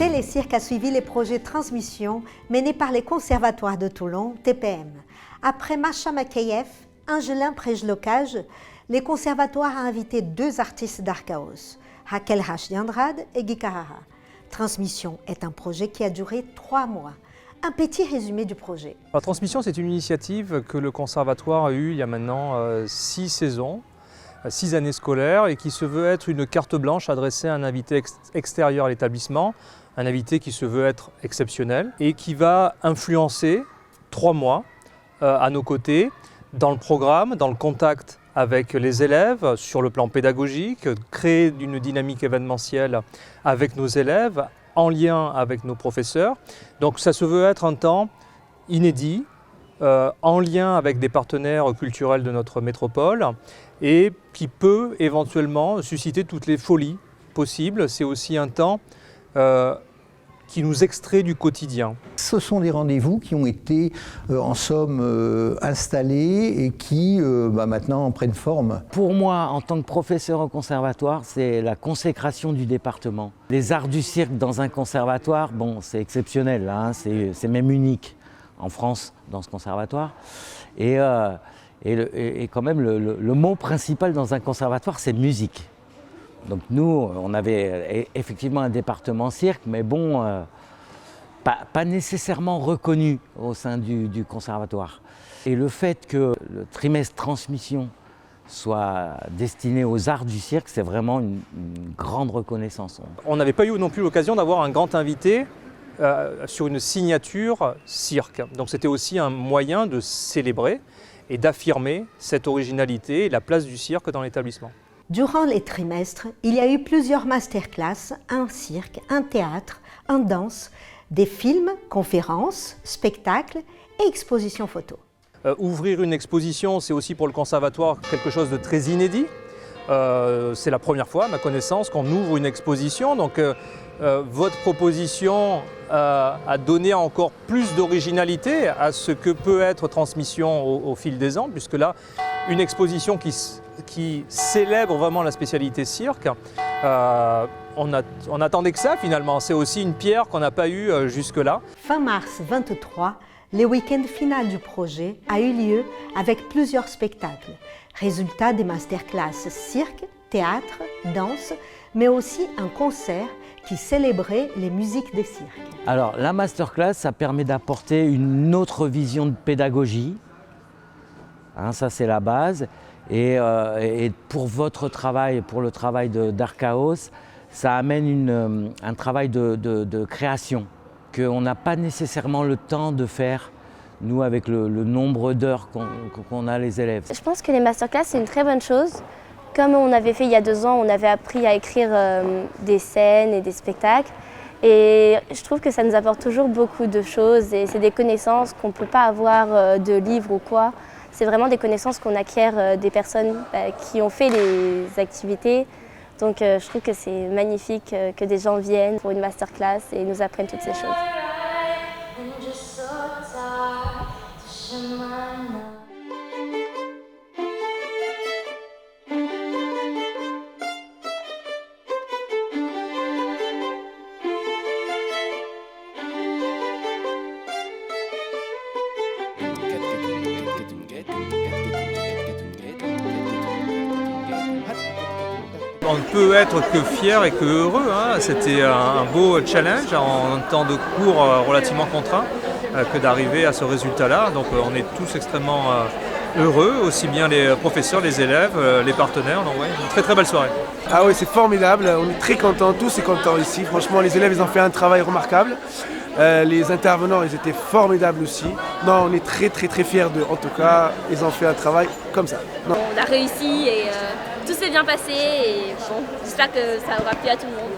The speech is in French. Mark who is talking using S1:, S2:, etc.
S1: Télécirque a suivi les projets de transmission menés par les conservatoires de Toulon, TPM. Après Masha Makayev, Angelin Prejlocage, les conservatoires ont invité 2 artistes d'Archaos, Raquel Hashdiandrade et Guy Carrara. Transmission est un projet qui a duré 3 mois. Un petit résumé du projet.
S2: La transmission, c'est une initiative que le conservatoire a eue il y a maintenant 6 saisons, 6 années scolaires, et qui se veut être une carte blanche adressée à un invité extérieur à l'établissement, un invité qui se veut être exceptionnel et qui va influencer 3 mois à nos côtés dans le programme, dans le contact avec les élèves, sur le plan pédagogique, créer une dynamique événementielle avec nos élèves, en lien avec nos professeurs. Donc ça se veut être un temps inédit, en lien avec des partenaires culturels de notre métropole et qui peut éventuellement susciter toutes les folies possibles. C'est aussi un temps qui nous extrait du quotidien.
S3: Ce sont des rendez-vous qui ont été en somme installés et qui maintenant prennent forme.
S4: Pour moi, en tant que professeur au conservatoire, c'est la consécration du département. Les arts du cirque dans un conservatoire, bon, c'est exceptionnel, hein, c'est même unique en France dans ce conservatoire. Et quand même, le mot principal dans un conservatoire, c'est musique. Donc nous, on avait effectivement un département cirque, mais bon, pas nécessairement reconnu au sein du conservatoire. Et le fait que le trimestre transmission soit destiné aux arts du cirque, c'est vraiment une grande reconnaissance.
S2: On n'avait pas eu non plus l'occasion d'avoir un grand invité sur une signature cirque. Donc c'était aussi un moyen de célébrer et d'affirmer cette originalité et la place du cirque dans l'établissement.
S1: Durant les trimestres, il y a eu plusieurs masterclass, un cirque, un théâtre, un danse, des films, conférences, spectacles et expositions photos.
S2: Ouvrir une exposition, c'est aussi pour le conservatoire quelque chose de très inédit. C'est la première fois, à ma connaissance, qu'on ouvre une exposition. Donc votre proposition a donné encore plus d'originalité à ce que peut être transmission au fil des ans, puisque là, une exposition qui célèbre vraiment la spécialité cirque, on attendait que ça finalement. C'est aussi une pierre qu'on n'a pas eue jusque-là.
S1: Fin mars 23, le week-end final du projet a eu lieu avec plusieurs spectacles. Résultat des masterclass cirque, théâtre, danse, mais aussi un concert qui célébrait les musiques des cirques.
S4: Alors la masterclass, ça permet d'apporter une autre vision de pédagogie. Hein, ça c'est la base. Et pour votre travail, pour le travail d'Archaos, ça amène un travail de création qu'on n'a pas nécessairement le temps de faire, nous, avec le nombre d'heures qu'on a les élèves.
S5: Je pense que les masterclass, c'est une très bonne chose. Comme on avait fait il y a 2 ans, on avait appris à écrire des scènes et des spectacles. Et je trouve que ça nous apporte toujours beaucoup de choses et c'est des connaissances qu'on ne peut pas avoir de livres ou quoi. C'est vraiment des connaissances qu'on acquiert des personnes qui ont fait les activités. Donc je trouve que c'est magnifique que des gens viennent pour une masterclass et nous apprennent toutes ces choses.
S2: On ne peut être que fier et que heureux. Hein. C'était un beau challenge en temps de cours relativement contraint que d'arriver à ce résultat-là. Donc on est tous extrêmement heureux, aussi bien les professeurs, les élèves, les partenaires. Donc ouais, une très très belle soirée.
S6: Ah oui, c'est formidable. On est très contents, tous et contents ici. Franchement, les élèves, ils ont fait un travail remarquable. Les intervenants, ils étaient formidables aussi. Non, on est très très très fiers d'eux. En tout cas, ils ont fait un travail comme ça. Non.
S7: On a réussi et tout s'est bien passé et bon, j'espère que ça aura plu à tout le monde.